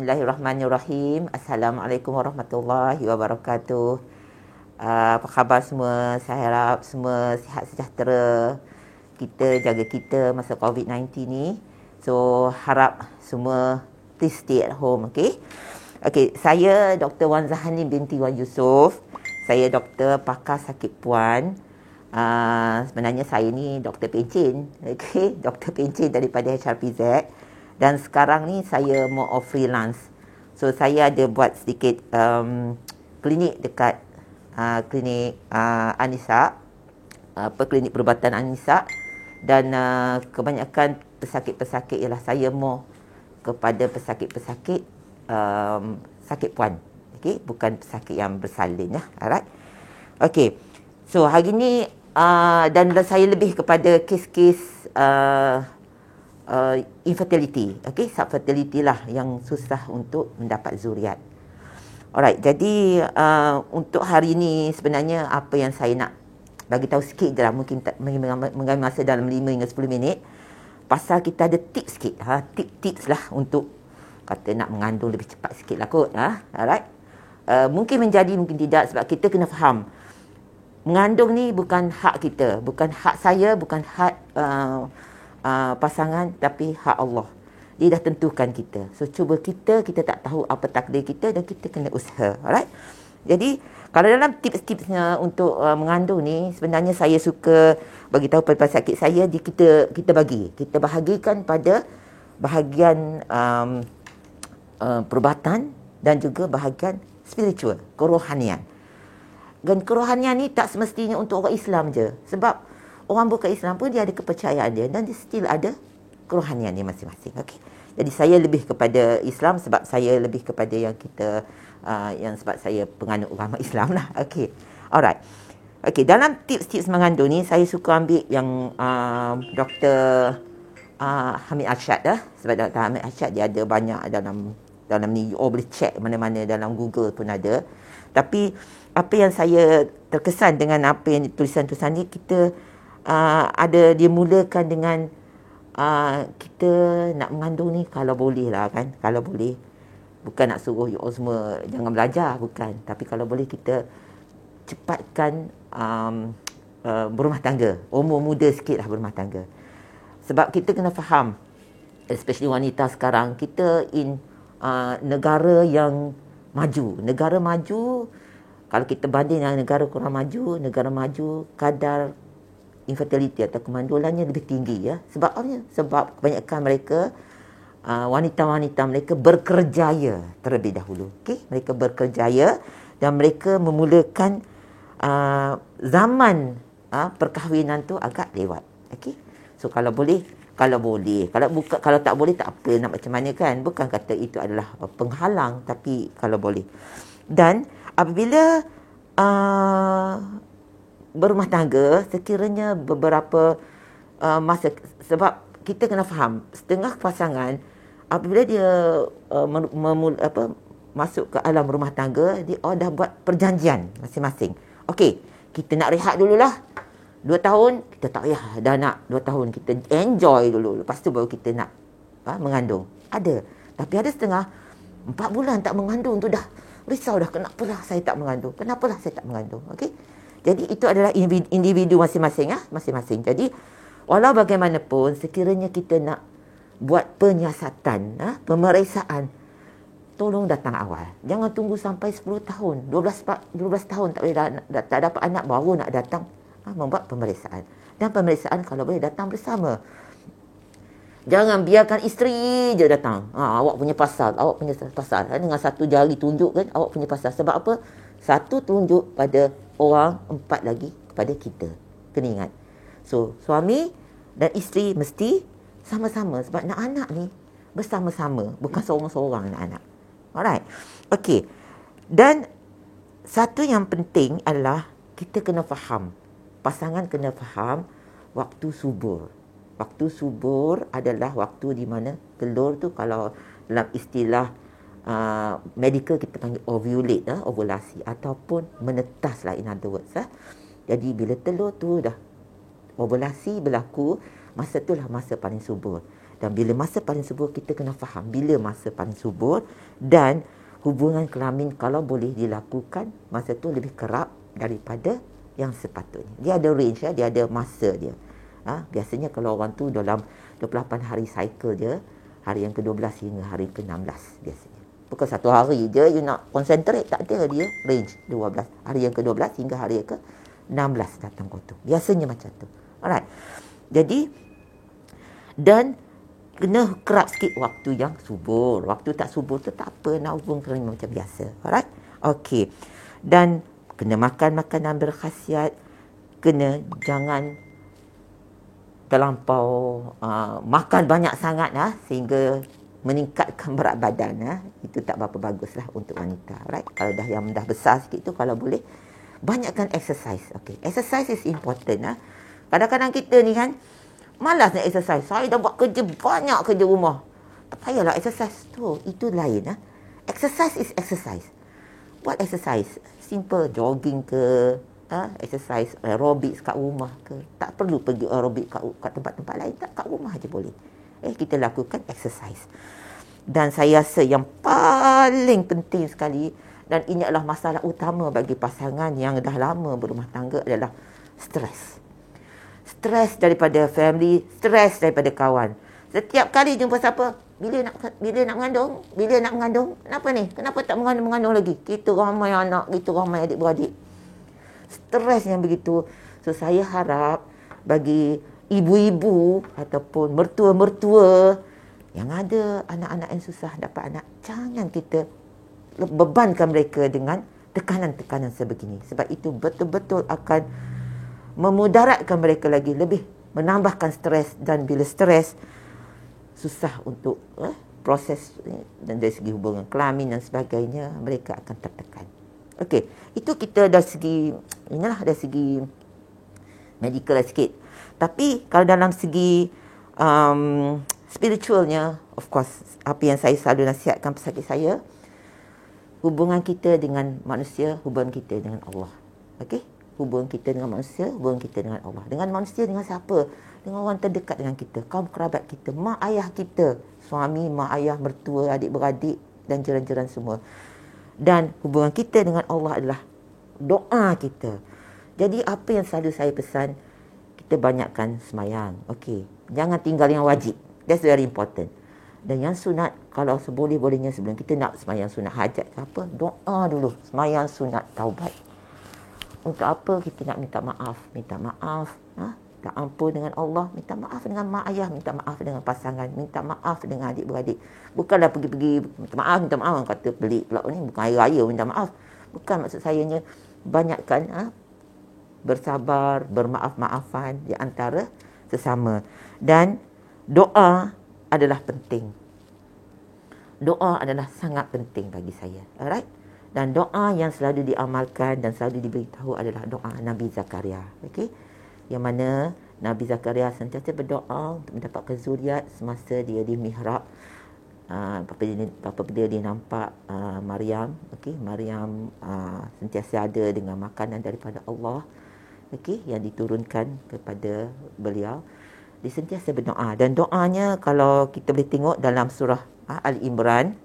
Bismillahirrahmanirrahim. Assalamualaikum warahmatullahi wabarakatuh. Apa khabar semua? Saya harap semua sihat sejahtera. Kita jaga kita masa COVID-19 ni. So, harap semua please stay at home, okay? Okay, saya Dr. Wan Zahani binti Wan Yusof. Saya doktor pakar sakit puan. Sebenarnya saya ni Dr. Pencin, okay? Dr. Pencin daripada HRPZ. Dan sekarang ni saya more of freelance. So saya ada buat sedikit klinik dekat klinik Anisa, klinik perubatan Anisa. Dan kebanyakan pesakit-pesakit ialah saya more kepada pesakit-pesakit sakit puan. Okay? Bukan pesakit yang bersalin. Alright? Okay. So hari ni dan saya lebih kepada kes-kes infertility, okay, subfertility lah yang susah untuk mendapat zuriat. Alright, jadi untuk hari ni sebenarnya apa yang saya nak bagi tahu sikit je lah, mungkin mengambil masa dalam 5 hingga 10 minit. Pasal kita ada tips sikit, tips lah untuk kata nak mengandung lebih cepat sikit lah kot. Alright, mungkin menjadi, mungkin tidak, sebab kita kena faham mengandung ni bukan hak kita, bukan hak saya, bukan hak pasangan, tapi hak Allah. Dia dah tentukan kita. So cuba kita tak tahu apa takdir kita dan kita kena usaha. Alright. Jadi kalau dalam tips-tipsnya untuk mengandung ni, sebenarnya saya suka bagi tahu pada sakit saya, kita bahagikan pada bahagian perubatan dan juga bahagian spiritual, kerohanian. Dan kerohanian ni tak semestinya untuk orang Islam je. Sebab orang bukan Islam pun dia ada kepercayaan dia dan dia still ada kerohanian dia masing-masing. Okay. Jadi saya lebih kepada Islam sebab saya lebih kepada yang kita yang sebab saya penganut agama Islam lah. Okay. Alright. Okay, dalam tips-tips mengandung ni saya suka ambil yang Dr. Hamid Arsyad dah. Sebab Dr. Hamid Arsyad dia ada banyak dalam ni, boleh check mana-mana dalam Google pun ada. Tapi apa yang saya terkesan dengan apa yang tulisan-tulisan ni, kita ada dia mulakan dengan kita nak mengandung ni kalau boleh lah kan, kalau boleh, bukan nak suruh you all semua jangan belajar, bukan, tapi kalau boleh kita cepatkan berumah tangga, umur muda sikit lah berumah tangga. Sebab kita kena faham, especially wanita sekarang, kita negara yang maju, kalau kita banding dengan negara kurang maju, negara maju kadar infertility atau kemandulannya lebih tinggi, ya. Sebab apa? Sebab kebanyakan mereka wanita-wanita mereka berkerjaya terlebih dahulu. Okey, mereka berkerjaya dan mereka memulakan zaman perkahwinan tu agak lewat. Okey. So kalau boleh, kalau tak boleh tak apa, nak macam mana kan? Bukan kata itu adalah penghalang, tapi kalau boleh. Dan apabila berumah tangga, sekiranya beberapa masa, sebab kita kena faham, setengah pasangan apabila dia masuk ke alam rumah tangga, dia dah buat perjanjian masing-masing. Okey, kita nak rehat dululah 2 tahun, kita tak payah dah nak 2 tahun, kita enjoy dulu, lepas tu baru kita nak mengandung. Ada, tapi ada setengah 4 bulan tak mengandung tu dah risau dah, kenapalah saya tak mengandung, okey. Jadi itu adalah individu masing-masing, masing-masing. Jadi walau bagaimanapun, sekiranya kita nak buat penyiasatan, pemeriksaan, tolong datang awal. Jangan tunggu sampai 10 tahun, 12 tahun tak boleh tak dapat anak baru nak datang membuat pemeriksaan. Dan pemeriksaan kalau boleh datang bersama. Jangan biarkan isteri je datang. Awak punya pasal. Dengan satu jari tunjuk kan, awak punya pasal. Sebab apa? Satu tunjuk pada orang, 4 lagi kepada kita. Kena ingat. So, suami dan isteri mesti sama-sama. Sebab nak anak ni bersama-sama. Bukan seorang-seorang nak anak. Alright. Okay. Dan satu yang penting adalah kita kena faham. Pasangan kena faham waktu subur. Waktu subur adalah waktu di mana telur tu, kalau dalam istilah medical kita panggil ovulate, ovulasi ataupun menetas lah, in other words. Jadi bila telur tu dah ovulasi berlaku, masa itulah masa paling subur. Dan bila masa paling subur, kita kena faham bila masa paling subur, dan hubungan kelamin kalau boleh dilakukan masa tu lebih kerap daripada yang sepatutnya. Dia ada range, dia ada masa dia. Biasanya kalau orang tu dalam 28 hari cycle dia, hari yang ke-12 hingga hari ke-16 biasanya. Bukan satu hari je you nak concentrate, tak ada, dia range 12. Hari yang ke-12 hingga hari yang ke-16 datang kau tu. Biasanya macam tu. Alright. Jadi, dan kena kerap sikit waktu yang subur. Waktu tak subur tu tak apa, nak hubung kelamin macam biasa. Alright? Okey. Dan kena makan makanan berkhasiat. Kena jangan terlampau makan banyak sangat sehingga meningkatkan berat badan. Itu tak berapa baguslah untuk wanita. Alright? Kalau dah besar sikit tu, kalau boleh banyakkan exercise. Okay. Exercise is important. Kadang-kadang kita ni kan malas nak exercise. Saya dah buat kerja banyak, kerja rumah. Tak payahlah exercise tu. Itu lain. Exercise is exercise. Buat exercise. Simple. Jogging ke. Exercise aerobics kat rumah ke. Tak perlu pergi aerobic kat tempat-tempat lain. Tak, kat rumah je boleh. Kita lakukan exercise. Dan saya rasa yang paling penting sekali, dan ini adalah masalah utama bagi pasangan yang dah lama berumah tangga, adalah stres. Stres daripada family, stres daripada kawan. Setiap kali jumpa siapa, bila nak mengandung, kenapa ni? Kenapa tak mengandung lagi? Kita ramai anak, kita ramai adik-beradik. Stres yang begitu. So saya harap bagi ibu-ibu ataupun mertua-mertua yang ada anak-anak yang susah dapat anak, jangan kita bebankan mereka dengan tekanan-tekanan sebegini. Sebab itu betul-betul akan memudaratkan mereka lagi, lebih menambahkan stres, dan bila stres susah untuk proses, dan dari segi hubungan kelamin dan sebagainya, mereka akan tertekan. Okey, itu kita dari segi dari segi medical sikit. Tapi kalau dalam segi spiritualnya, of course, apa yang saya selalu nasihatkan pesakit saya, hubungan kita dengan manusia, hubungan kita dengan Allah. Okey? Hubungan kita dengan manusia, hubungan kita dengan Allah. Dengan manusia, dengan siapa? Dengan orang terdekat dengan kita, kaum kerabat kita, mak ayah kita, suami, mak ayah, mertua, adik-beradik dan jiran-jiran semua. Dan hubungan kita dengan Allah adalah doa kita. Jadi apa yang selalu saya pesan, kita banyakkan semayang. Okey. Jangan tinggal yang wajib. That's very important. Dan yang sunat, kalau seboleh-bolehnya sebelum kita nak semayang sunat hajat ke apa, doa dulu. Semayang sunat taubat. Untuk apa kita nak minta maaf? Minta maaf. Minta ampun dengan Allah. Minta maaf dengan mak ayah. Minta maaf dengan pasangan. Minta maaf dengan adik-beradik. Bukanlah pergi-pergi minta maaf. Kata pelik pula ni. Bukan hari raya minta maaf. Bukan, maksud sayanya banyakkan bersabar, bermaaf-maafan di antara sesama. Dan doa adalah penting. Doa adalah sangat penting bagi saya. Alright? Dan doa yang selalu diamalkan dan selalu diberitahu adalah doa Nabi Zakaria. Okey? Yang mana Nabi Zakaria sentiasa berdoa untuk mendapatkan zuriat semasa dia di mihrab. Apabila dia nampak Maryam, okey, Maryam sentiasa ada dengan makanan daripada Allah, okey, yang diturunkan kepada beliau. Dia sentiasa berdoa, dan doanya kalau kita boleh tengok dalam surah Ali Imran,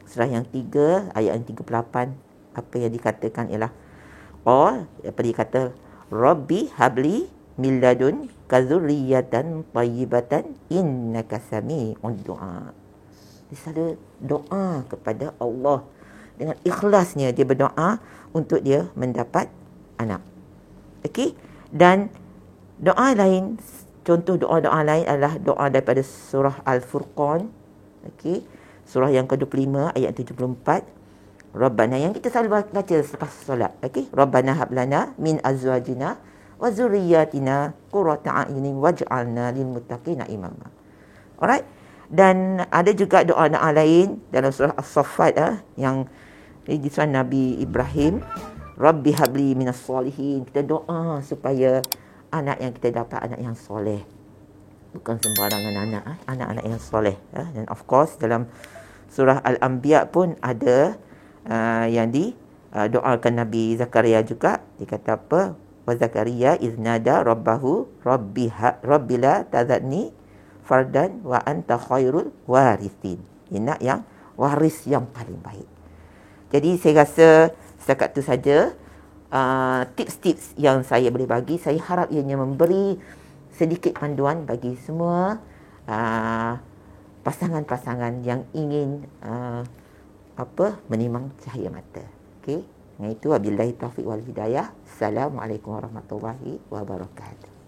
surah yang 3 ayat yang 38, apa yang dikatakan ialah apa dia kata, Rabbi habli min ladun kadzurriyatan thayyibatan innaka sami'ud du'a. Dia selalu doa kepada Allah dengan ikhlasnya, dia berdoa untuk dia mendapat anak. Okey? Dan doa lain, contoh doa-doa lain adalah doa daripada surah Al-Furqan. Okey? Surah yang ke-25 ayat 74. Rabbana, yang kita selalu baca selepas solat. Okey? Rabbana hablana min azwajina wa zurriyyatina qurrata a'yunin waj'alna lil muttaqina imama. Alright? Dan ada juga doa-doa lain dalam surah As-Saffat yang disebut Nabi Ibrahim, Rabbi habli minas solihin. Kita doa supaya anak yang kita dapat anak yang soleh. Bukan sembarangan anak, anak-anak yang soleh. Dan of course dalam surah Al-Anbiya pun ada yang doakan Nabi Zakaria juga. Dia kata apa? Wa Zakaria iznada rabbahu rabbi la tazadni fardan wa anta khairul warithin. Dia nak yang waris yang paling baik. Jadi saya rasa setakat tu saja tips-tips yang saya boleh bagi. Saya harap ianya memberi sedikit panduan bagi semua pasangan-pasangan yang ingin menimang cahaya mata. Okey. Dengan itu wabillahi taufiq wal hidayah. Assalamualaikum warahmatullahi wabarakatuh.